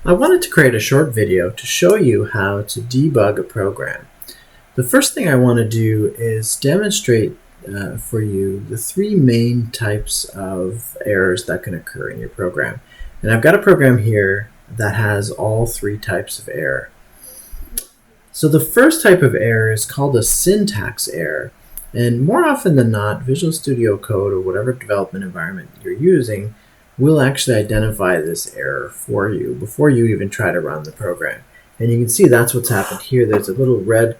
I wanted to create a short video to show you how to debug a program. The first thing I want to do is demonstrate for you the three main types of errors that can occur in your program. And I've got a program here that has all three types of error. So the first type of error is called a syntax error. And more often than not, Visual Studio Code or whatever development environment you're using will actually identify this error for you before you even try to run the program. And you can see that's what's happened here. There's a little red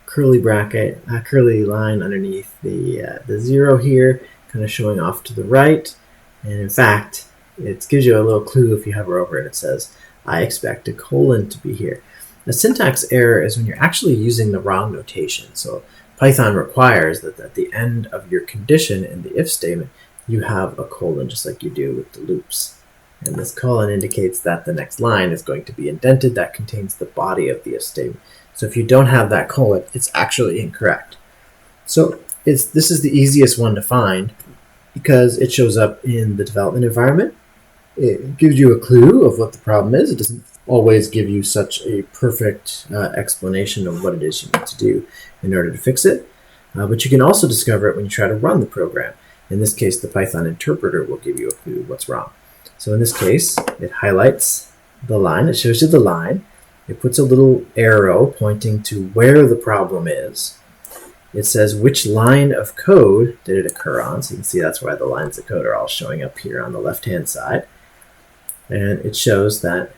curly bracket, a curly line underneath the zero here, kind of showing off to the right. And in fact, it gives you a little clue if you hover over it. It says, I expect a colon to be here. A syntax error is when you're actually using the wrong notation. So Python requires that at the end of your condition in the if statement, you have a colon just like you do with the loops. And this colon indicates that the next line is going to be indented. That contains the body of the if statement. So if you don't have that colon, it's actually incorrect. So this is the easiest one to find because it shows up in the development environment. It gives you a clue of what the problem is. It doesn't always give you such a perfect explanation of what it is you need to do in order to fix it. But you can also discover it when you try to run the program. In this case, the Python interpreter will give you a clue what's wrong. So in this case, it highlights the line. It shows you the line. It puts a little arrow pointing to where the problem is. It says which line of code did it occur on. So you can see that's why the lines of code are all showing up here on the left-hand side. And it shows that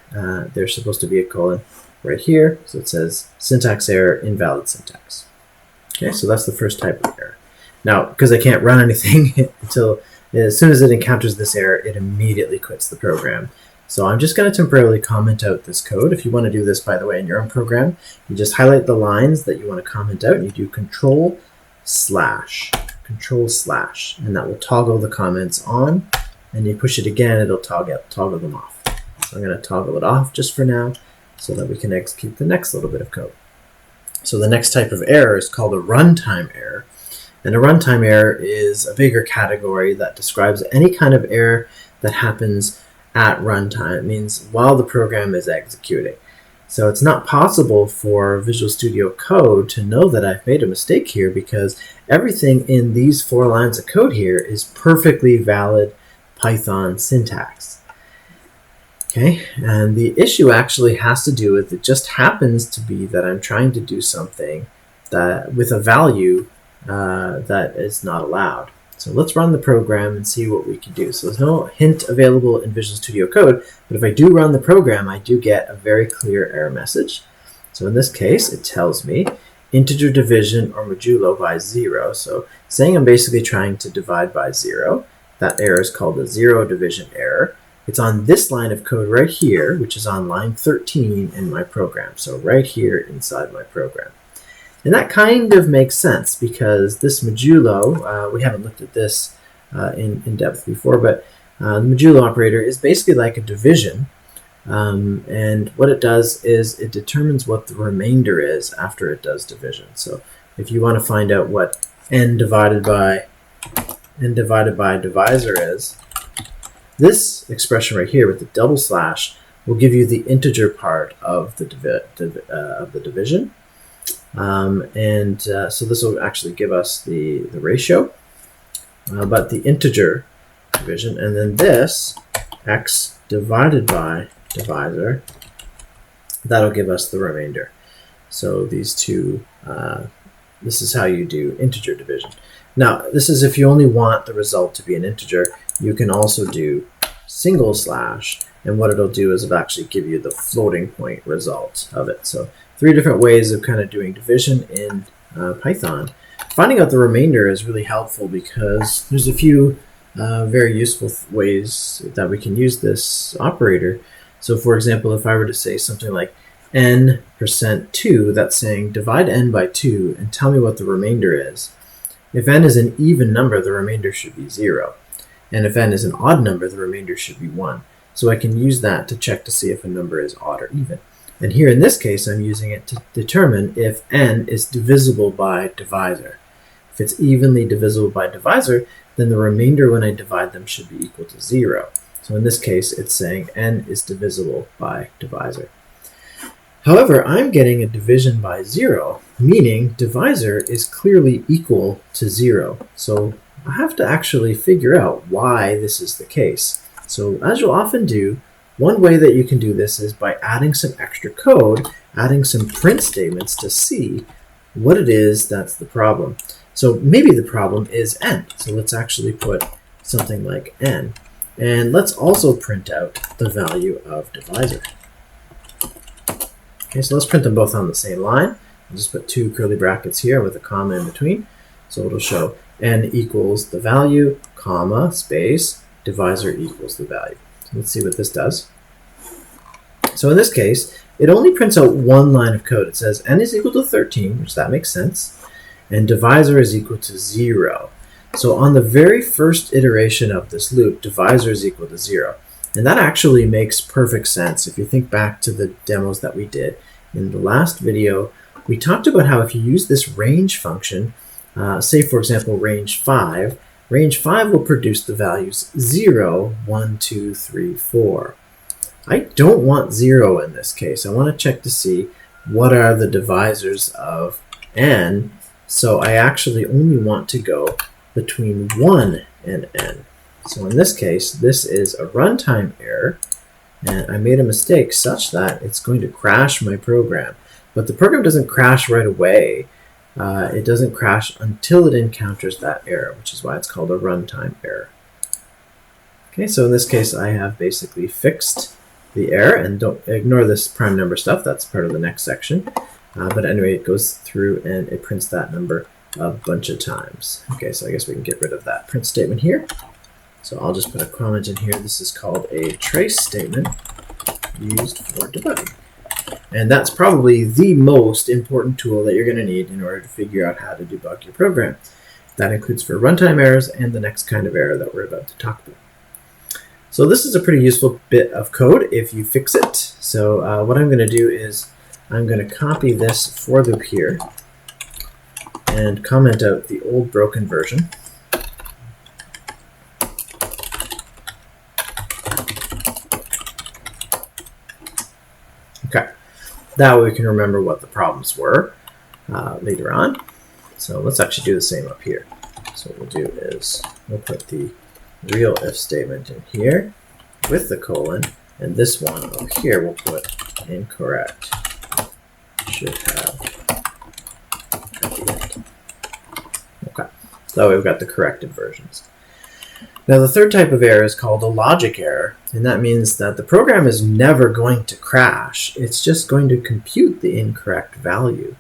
there's supposed to be a colon right here. So it says syntax error, invalid syntax. Okay, so that's the first type of error. Now, because I can't run anything until as soon as it encounters this error, it immediately quits the program. So I'm just going to temporarily comment out this code. If you want to do this, by the way, in your own program, you just highlight the lines that you want to comment out, and you do control slash, and that will toggle the comments on. And you push it again, it'll toggle them off. So I'm going to toggle it off just for now so that we can execute the next little bit of code. So the next type of error is called a runtime error. And a runtime error is a bigger category that describes any kind of error that happens at runtime. It means while the program is executing. So it's not possible for Visual Studio Code to know that I've made a mistake here because everything in these 4 lines of code here is perfectly valid Python syntax. Okay, and the issue actually has to do with, it just happens to be that I'm trying to do something that with a value that is not allowed. So let's run the program and see what we can do. So there's no hint available in Visual Studio Code, but if I do run the program, I do get a very clear error message. So in this case, it tells me integer division or modulo by 0. So saying I'm basically trying to divide by 0. That error is called a zero division error. It's on this line of code right here, which is on line 13 in my program. So right here inside my program. And that kind of makes sense because this modulo, we haven't looked at this in depth before, but the modulo operator is basically like a division. And what it does is it determines what the remainder is after it does division. So if you want to find out what n divided by divisor is, this expression right here with the double slash will give you the integer part of the division. So this will actually give us the ratio, but the integer division, and then this x divided by divisor, that'll give us the remainder. So these two, this is how you do integer division. Now, this is if you only want the result to be an integer. You can also do single slash, and what it'll do is it'll actually give you the floating point result of it. So 3 different ways of kind of doing division in Python. Finding out the remainder is really helpful because there's a few very useful ways that we can use this operator. So for example, if I were to say something like n%2, that's saying divide n by 2 and tell me what the remainder is. If n is an even number, the remainder should be 0. And if n is an odd number, the remainder should be 1. So I can use that to check to see if a number is odd or even. And here in this case, I'm using it to determine if n is divisible by divisor. If it's evenly divisible by divisor, then the remainder when I divide them should be equal to 0. So in this case, it's saying n is divisible by divisor. However, I'm getting a division by 0, meaning divisor is clearly equal to 0. So I have to actually figure out why this is the case. So as you'll often do, one way that you can do this is by adding some extra code, adding some print statements to see what it is that's the problem. So maybe the problem is n. So let's actually put something like n. And let's also print out the value of divisor. Okay, so let's print them both on the same line. I'll just put 2 curly brackets here with a comma in between. So it'll show n equals the value, comma, space, divisor equals the value. So let's see what this does. So in this case, it only prints out one line of code. It says n is equal to 13, which that makes sense, and divisor is equal to 0. So on the very first iteration of this loop, divisor is equal to 0. And that actually makes perfect sense. If you think back to the demos that we did in the last video, we talked about how if you use this range function, say for example range 5 will produce the values 0, 1, 2, 3, 4. I don't want 0 in this case. I want to check to see what are the divisors of n. So I actually only want to go between 1 and n. So in this case, this is a runtime error, and I made a mistake such that it's going to crash my program. But the program doesn't crash right away. It doesn't crash until it encounters that error, which is why it's called a runtime error. Okay, so in this case, I have basically fixed the error, and don't ignore this prime number stuff. That's part of the next section. But anyway, it goes through and it prints that number a bunch of times. Okay, so I guess we can get rid of that print statement here. So I'll just put a comment in here. This is called a trace statement used for debugging. And that's probably the most important tool that you're going to need in order to figure out how to debug your program. That includes for runtime errors and the next kind of error that we're about to talk about. So this is a pretty useful bit of code if you fix it. So what I'm going to do is I'm going to copy this for loop here and comment out the old broken version. Okay, that way we can remember what the problems were later on. So let's actually do the same up here. So what we'll do is we'll put the real if statement in here with the colon, and this one over here we'll put incorrect. Should have at the end. Okay, so that way we've got the corrected versions. Now the third type of error is called a logic error, and that means that the program is never going to crash. It's just going to compute the incorrect value.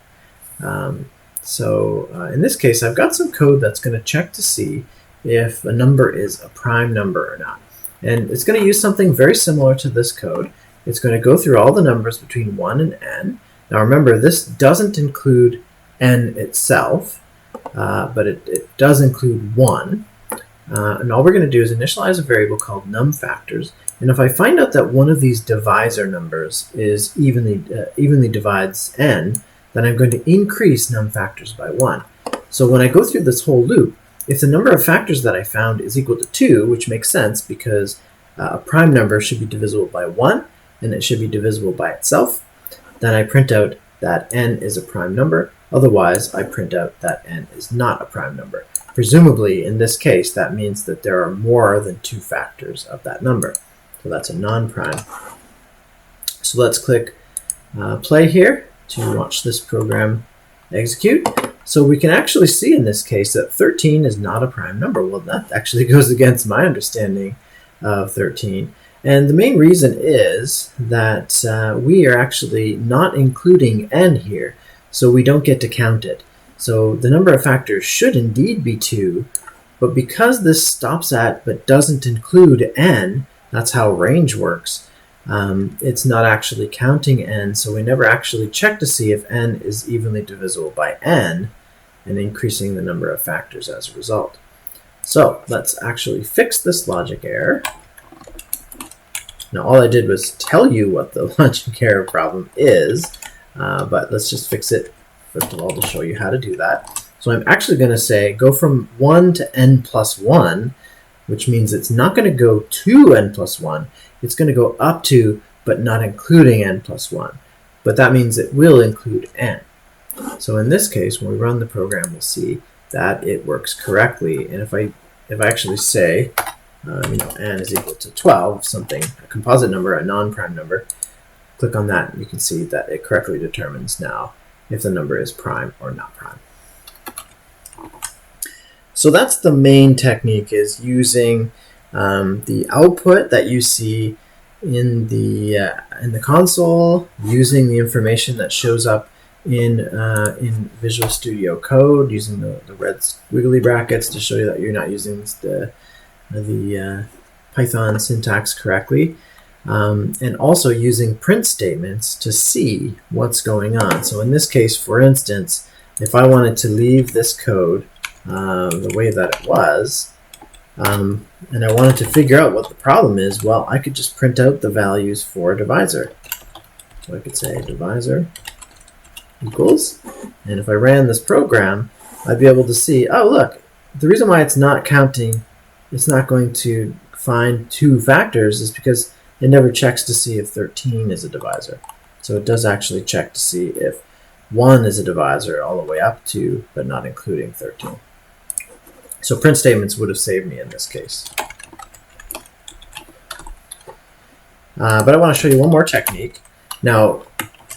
In this case, I've got some code that's going to check to see if a number is a prime number or not. And it's going to use something very similar to this code. It's going to go through all the numbers between 1 and n. Now remember, this doesn't include n itself, but it does include 1. And all we're going to do is initialize a variable called numFactors. And if I find out that one of these divisor numbers is evenly divides n, then I'm going to increase numFactors by 1. So when I go through this whole loop, if the number of factors that I found is equal to 2, which makes sense because a prime number should be divisible by 1, and it should be divisible by itself, then I print out that n is a prime number. Otherwise, I print out that n is not a prime number. Presumably, in this case, that means that there are more than 2 factors of that number. So that's a non-prime. So let's click play here to watch this program execute. So we can actually see in this case that 13 is not a prime number. Well, that actually goes against my understanding of 13. And the main reason is that we are actually not including n here, so we don't get to count it. So the number of factors should indeed be 2, but because this stops at but doesn't include n, that's how range works, it's not actually counting n, so we never actually check to see if n is evenly divisible by n and increasing the number of factors as a result. So let's actually fix this logic error. Now all I did was tell you what the logic error problem is, but let's just fix it first of all to show you how to do that. So I'm actually going to say go from 1 to n plus 1, which means it's not going to go to n plus 1. It's going to go up to, but not including n plus 1. But that means it will include n. So in this case, when we run the program, we'll see that it works correctly. And if I actually say, n is equal to 12, something, a composite number, a non-prime number, click on that, and you can see that it correctly determines now if the number is prime or not prime. So that's the main technique, is using the output that you see in the console, using the information that shows up in Visual Studio Code, using the red squiggly brackets to show you that you're not using the Python syntax correctly, and also using print statements to see what's going on. So in this case, for instance, if I wanted to leave this code the way that it was, and I wanted to figure out what the problem is, well, I could just print out the values for divisor. So I could say divisor equals, and if I ran this program, I'd be able to see, oh look, the reason why it's not counting, it's not going to find two factors, is because it never checks to see if 13 is a divisor. So it does actually check to see if 1 is a divisor all the way up to, but not including 13. So print statements would have saved me in this case. But I want to show you one more technique. Now,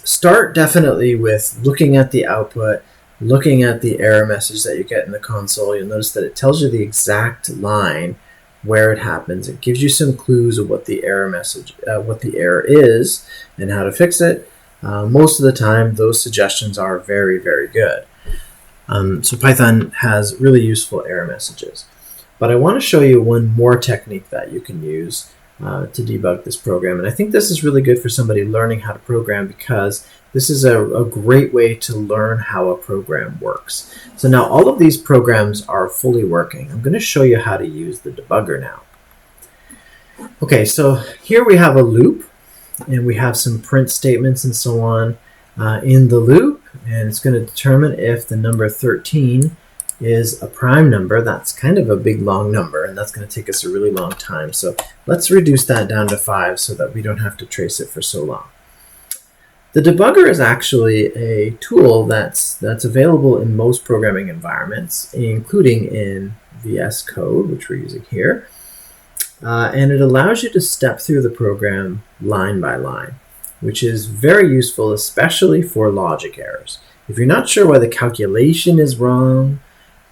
start definitely with looking at the output, looking at the error message that you get in the console. You'll notice that it tells you the exact line where it happens. It gives you some clues of what the error message, what the error is, and how to fix it. Most of the time, those suggestions are very, very good. So Python has really useful error messages. But I want to show you one more technique that you can use to debug this program. And I think this is really good for somebody learning how to program, because this is a great way to learn how a program works. So now all of these programs are fully working. I'm going to show you how to use the debugger now. Okay, so here we have a loop, and we have some print statements and so on in the loop, and it's going to determine if the number 13 is a prime number. That's kind of a big long number, and that's going to take us a really long time. So let's reduce that down to 5 so that we don't have to trace it for so long. The debugger is actually a tool that's available in most programming environments, including in VS Code, which we're using here. And it allows you to step through the program line by line, which is very useful, especially for logic errors. If you're not sure why the calculation is wrong,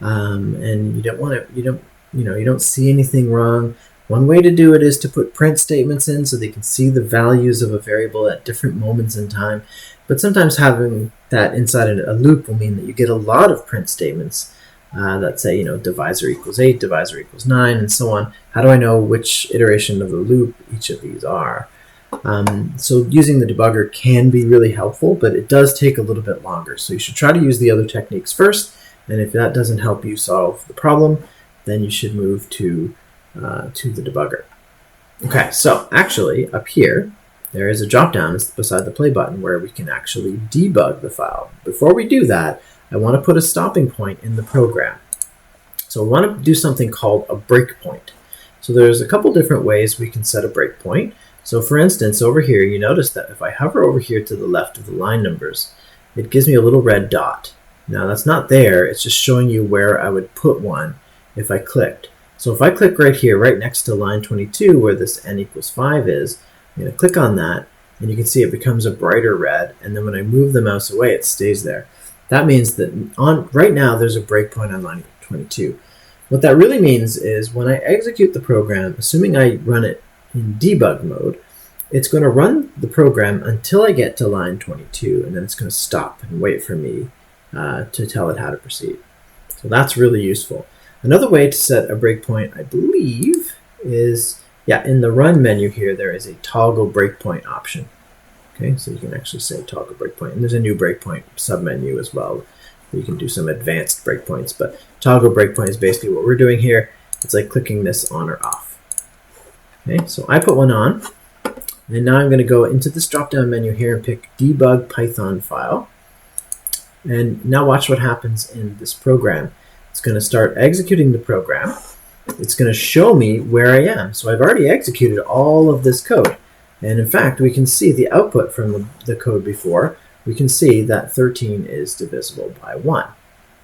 and you don't see anything wrong, one way to do it is to put print statements in so they can see the values of a variable at different moments in time. But sometimes having that inside a loop will mean that you get a lot of print statements that say, divisor equals 8, divisor equals 9, and so on. How do I know which iteration of the loop each of these are? So using the debugger can be really helpful, but it does take a little bit longer. So you should try to use the other techniques first, and if that doesn't help you solve the problem, then you should move to the debugger. Okay, so actually up here, there is a drop-down beside the play button where we can actually debug the file. Before we do that, I want to put a stopping point in the program. So we want to do something called a breakpoint. So there's a couple different ways we can set a breakpoint. So for instance, over here, you notice that if I hover over here to the left of the line numbers, it gives me a little red dot. Now that's not there, it's just showing you where I would put one if I clicked. So if I click right here, right next to line 22, where this n equals 5 is, I'm going to click on that, and you can see it becomes a brighter red, and then when I move the mouse away, it stays there. That means that right now there's a breakpoint on line 22. What that really means is when I execute the program, assuming I run it in debug mode, it's going to run the program until I get to line 22, and then it's going to stop and wait for me to tell it how to proceed. So that's really useful. Another way to set a breakpoint, I believe, is, in the Run menu here, there is a toggle breakpoint option. Okay, so you can actually say toggle breakpoint, and there's a new breakpoint submenu as well. You can do some advanced breakpoints, but toggle breakpoint is basically what we're doing here. It's like clicking this on or off. Okay, so I put one on, and now I'm going to go into this drop-down menu here and pick Debug Python File. And now watch what happens in this program. It's going to start executing the program, it's going to show me where I am. So I've already executed all of this code. And in fact, we can see the output from the code before. We can see that 13 is divisible by 1.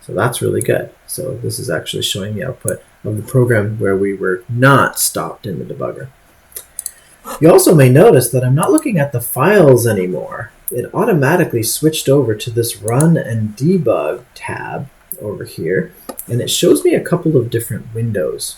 So that's really good. So this is actually showing the output of the program where we were not stopped in the debugger. You also may notice that I'm not looking at the files anymore. It automatically switched over to this Run and Debug tab over here, and it shows me a couple of different windows.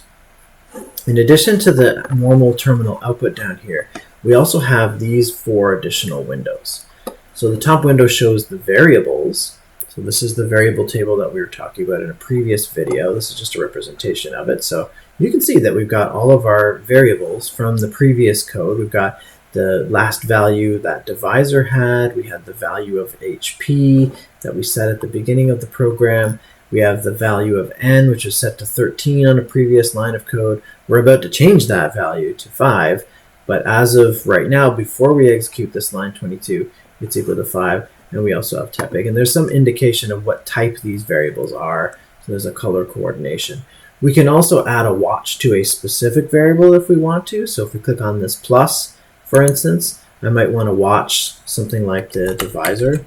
In addition to the normal terminal output down here, we also have these 4 additional windows. So the top window shows the variables. So this is the variable table that we were talking about in a previous video. This is just a representation of it. So you can see that we've got all of our variables from the previous code. We've got the last value that divisor had. We had the value of HP that we set at the beginning of the program. We have the value of n, which is set to 13 on a previous line of code. We're about to change that value to 5. But as of right now, before we execute this line 22, it's equal to 5. And we also have Tepig. And there's some indication of what type these variables are. So there's a color coordination. We can also add a watch to a specific variable if we want to. So if we click on this plus, for instance, I might want to watch something like the divisor.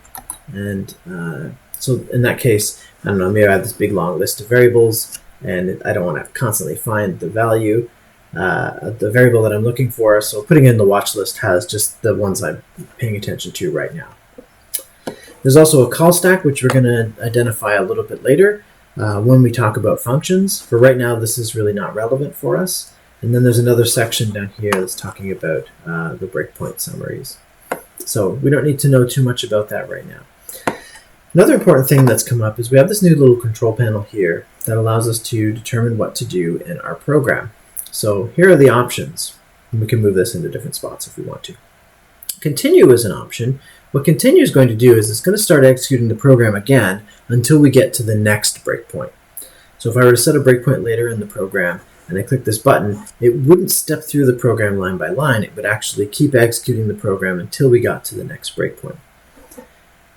And so in that case, I don't know, maybe I have this big long list of variables, and I don't want to constantly find the value, the variable that I'm looking for. So putting in the watch list has just the ones I'm paying attention to right now. There's also a call stack, which we're going to identify a little bit later when we talk about functions. For right now, this is really not relevant for us. And then there's another section down here that's talking about the breakpoint summaries. So we don't need to know too much about that right now. Another important thing that's come up is we have this new little control panel here that allows us to determine what to do in our program. So here are the options. And we can move this into different spots if we want to. Continue is an option. What continue is going to do is it's going to start executing the program again until we get to the next breakpoint. So if I were to set a breakpoint later in the program and I click this button, it wouldn't step through the program line by line. It would actually keep executing the program until we got to the next breakpoint.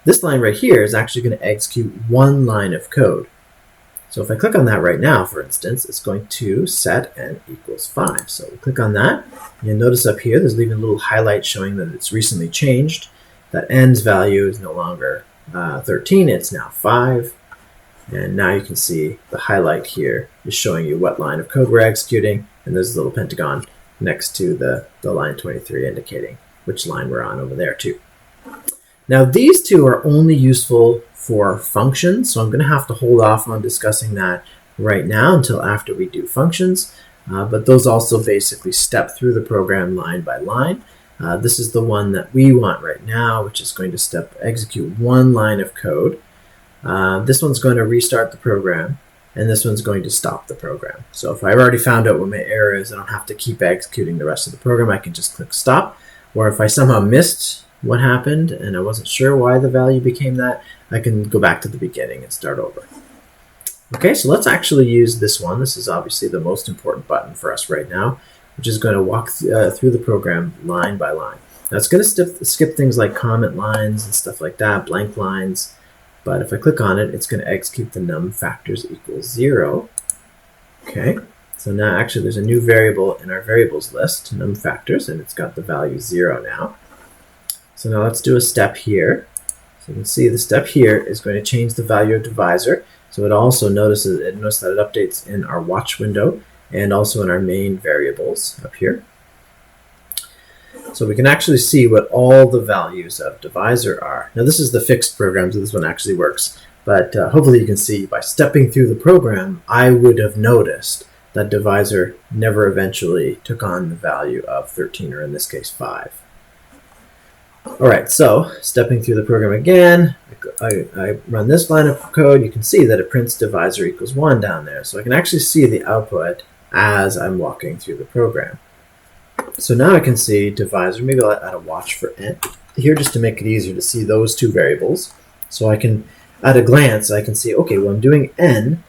This line right here is actually going to execute one line of code. So if I click on that right now, for instance, it's going to set n equals 5. So we click on that. You'll notice up here, there's even a little highlight showing that it's recently changed. That n's value is no longer 13, it's now 5. And now you can see the highlight here is showing you what line of code we're executing. And there's a little pentagon next to the line 23 indicating which line we're on over there too. Now these two are only useful for functions, so I'm going to have to hold off on discussing that right now until after we do functions. But those also basically step through the program line by line. This is the one that we want right now, which is going to execute one line of code. This one's going to restart the program, and this one's going to stop the program. So if I've already found out what my error is, I don't have to keep executing the rest of the program. I can just click stop. Or if I somehow missed what happened and I wasn't sure why the value became that, I can go back to the beginning and start over. Okay, so let's actually use this one. This is obviously the most important button for us right now, which is going to walk through the program line by line. Now it's going to skip things like comment lines and stuff like that, blank lines. But if I click on it, it's going to execute the num factors equals 0. Okay, so now actually there's a new variable in our variables list, num factors, and it's got the value 0 now. So now let's do a step here. So you can see the step here is going to change the value of divisor. So it also notice that it updates in our watch window and also in our main variables up here. So we can actually see what all the values of divisor are. Now this is the fixed program, so this one actually works. But hopefully you can see by stepping through the program, I would have noticed that divisor never eventually took on the value of 13, or in this case 5. All right, so stepping through the program again, I run this line of code. You can see that it prints divisor equals 1 down there. So I can actually see the output as I'm walking through the program. So now I can see divisor. Maybe I'll add a watch for n here just to make it easier to see those two variables. So I can, at a glance, I can see, okay, well, I'm doing n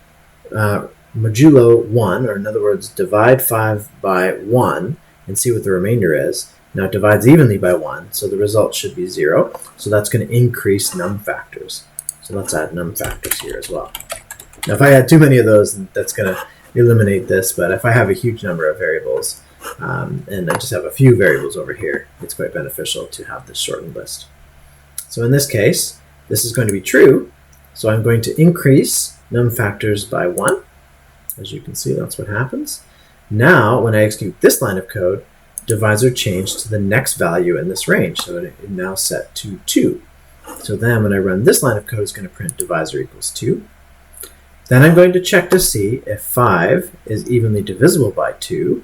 modulo 1, or in other words, divide 5 by 1 and see what the remainder is. Now it divides evenly by 1, so the result should be 0. So that's going to increase num factors. So let's add num factors here as well. Now if I add too many of those, that's going to eliminate this, but if I have a huge number of variables and I just have a few variables over here, it's quite beneficial to have this shortened list. So in this case, this is going to be true, so I'm going to increase num factors by 1. As you can see, that's what happens. Now, when I execute this line of code, divisor changed to the next value in this range, so it now set to 2. So then when I run this line of code, it's going to print divisor equals 2. Then I'm going to check to see if 5 is evenly divisible by 2,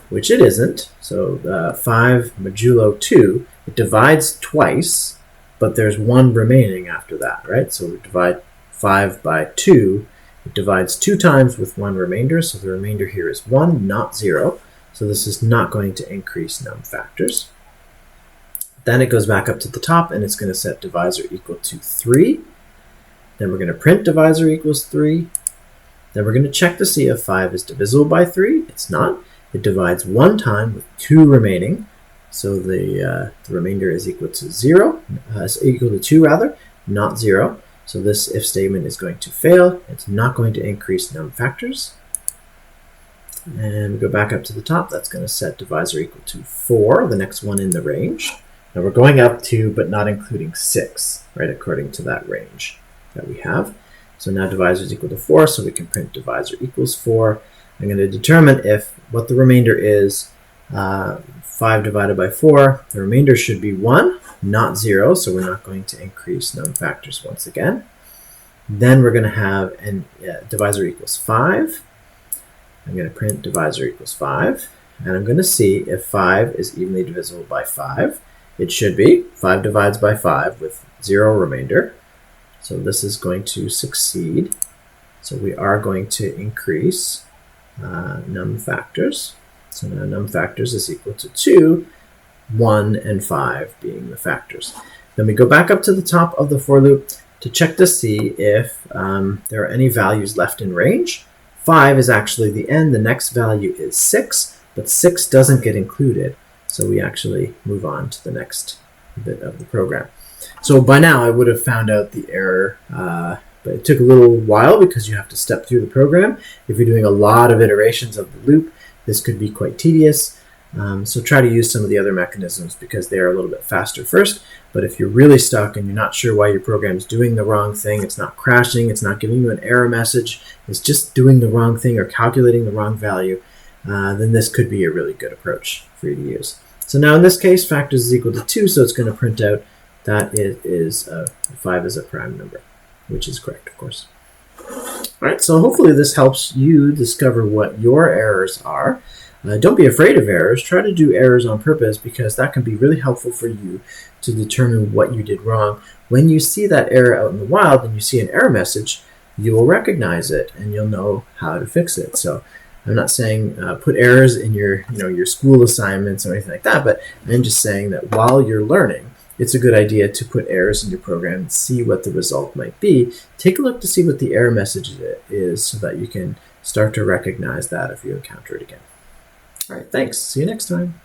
which it isn't. So 5 modulo 2, it divides twice, but there's 1 remaining after that, right? So we divide 5 by 2. It divides 2 times with 1 remainder, so the remainder here is 1, not 0. So this is not going to increase num factors. Then it goes back up to the top, and it's going to set divisor equal to 3. Then we're going to print divisor equals 3. Then we're going to check to see if 5 is divisible by 3. It's not. It divides 1 time with 2 remaining. So the remainder is equal to 0, equal to 2 rather, not 0. So this if statement is going to fail. It's not going to increase num factors. And we go back up to the top. That's going to set divisor equal to 4, the next one in the range. Now we're going up to, but not including 6, right, according to that range that we have. So now divisor is equal to 4, so we can print divisor equals 4. I'm going to determine if what the remainder is 5 divided by 4. The remainder should be 1, not 0, so we're not going to increase num factors once again. Then we're going to have divisor equals 5. I'm going to print divisor equals 5, and I'm going to see if 5 is evenly divisible by 5. It should be. 5 divides by 5 with 0 remainder. So this is going to succeed. So we are going to increase num factors. So now num factors is equal to 2, 1, and 5 being the factors. Then we go back up to the top of the for loop to check to see if there are any values left in range. 5 is actually the end. The next value is 6, but 6 doesn't get included. So we actually move on to the next bit of the program. So by now I would have found out the error, but it took a little while because you have to step through the program. If you're doing a lot of iterations of the loop, this could be quite tedious. So try to use some of the other mechanisms because they are a little bit faster first. But if you're really stuck and you're not sure why your program is doing the wrong thing, it's not crashing, it's not giving you an error message, it's just doing the wrong thing or calculating the wrong value, then this could be a really good approach for you to use. So now in this case, factors is equal to 2, so it's going to print out that it is 5 is a prime number, which is correct, of course. All right, so hopefully this helps you discover what your errors are. Don't be afraid of errors. Try to do errors on purpose because that can be really helpful for you to determine what you did wrong. When you see that error out in the wild and you see an error message, you will recognize it and you'll know how to fix it. So I'm not saying put errors in your school assignments or anything like that, but I'm just saying that while you're learning, it's a good idea to put errors in your program and see what the result might be. Take a look to see what the error message is so that you can start to recognize that if you encounter it again. All right, thanks. See you next time.